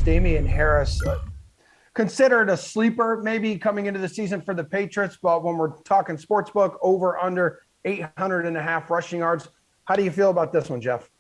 Damien Harris, considered a sleeper maybe coming into the season for the Patriots, but when we're talking sportsbook, over under 800.5 rushing yards. How do you feel about this one, Geoff?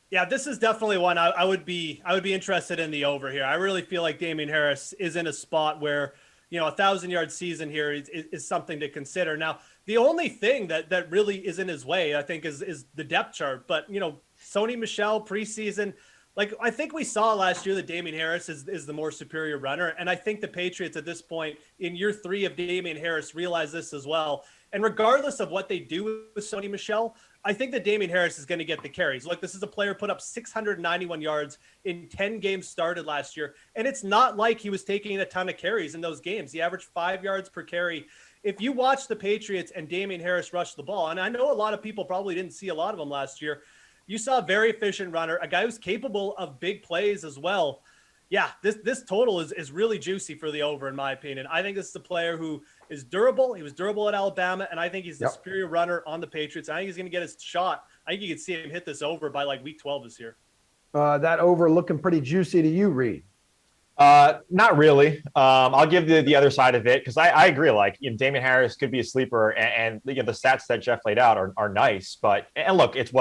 Yeah, this is definitely one I would be interested in the over here. I really feel like Damien Harris is in a spot where, a 1,000-yard season here is something to consider. Now, the only thing that really is in his way, I think, is the depth chart. But, Sony Michel preseason, like I think we saw last year that Damien Harris is the more superior runner. And I think the Patriots at this point in year 3 of Damien Harris realize this as well. And regardless of what they do with Sony Michel, I think that Damien Harris is going to get the carries. Look, this is a player put up 691 yards in 10 games started last year. And it's not like he was taking a ton of carries in those games. He averaged 5 yards per carry. If you watch the Patriots and Damien Harris rush the ball, and I know a lot of people probably didn't see a lot of them last year, you saw a very efficient runner, a guy who's capable of big plays as well. Yeah, this total is really juicy for the over, in my opinion. I think this is a player who is durable. He was durable at Alabama, and I think he's the superior runner on the Patriots. I think he's going to get his shot. I think you can see him hit this over by like week 12 this year. That over looking pretty juicy to you, Reid. Not really. I'll give the other side of it because I agree. Like, Damien Harris could be a sleeper, and the stats that Geoff laid out are nice. But look, it's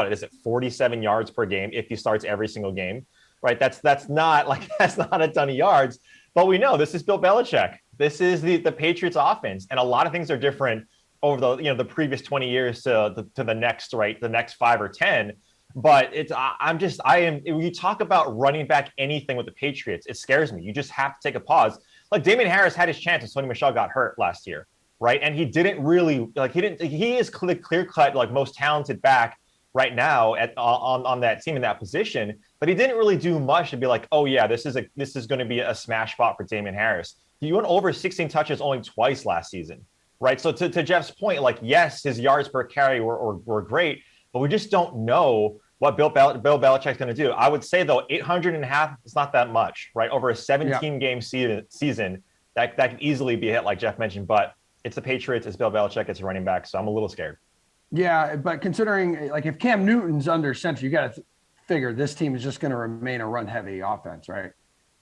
47 yards per game if he starts every single game, right? That's not a ton of yards. But we know this is Bill Belichick. This is the Patriots offense, and a lot of things are different over the previous 20 years to the next, right? The next 5 or 10. But when you talk about running back anything with the Patriots, it scares me. You just have to take a pause. Like, Damien Harris had his chance when Sony Michel got hurt last year, right? And he didn't really, he is clear-cut, like, most talented back right now on that team in that position, but he didn't really do much to be like, oh yeah, this is going to be a smash spot for Damien Harris. He went over 16 touches only twice last season, right? So to Geoff's point, like, yes, his yards per carry were great, but we just don't know what Bill Belichick's going to do. I would say, though, 800.5 is not that much, right? Over a 17-game season, that could easily be hit, like Geoff mentioned. But it's the Patriots, it's Bill Belichick, it's a running back, so I'm a little scared. Yeah, but considering, like, if Cam Newton's under center, you got to figure this team is just going to remain a run-heavy offense, right?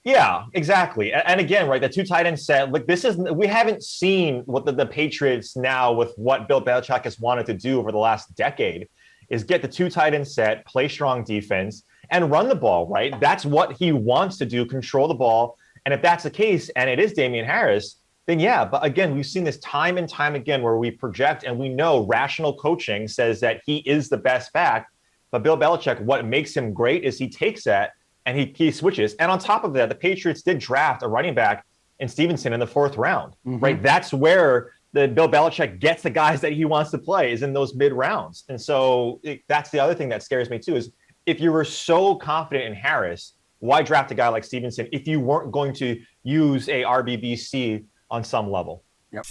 Yeah, exactly. And again, right, the 2 tight end set, like, we haven't seen what the Patriots now with what Bill Belichick has wanted to do over the last decade is get the 2 tight end set, play strong defense, and run the ball, right? That's what he wants to do, control the ball. And if that's the case, and it is Damien Harris, then yeah. But again, we've seen this time and time again where we project and we know rational coaching says that he is the best back. But Bill Belichick, what makes him great is he takes that and he switches. And on top of that, the Patriots did draft a running back in Stevenson in the 4th round, right? That's where the Bill Belichick gets the guys that he wants to play, is in those mid rounds. And so that's the other thing that scares me too, is if you were so confident in Harris, why draft a guy like Stevenson if you weren't going to use a RBBC on some level? Yep.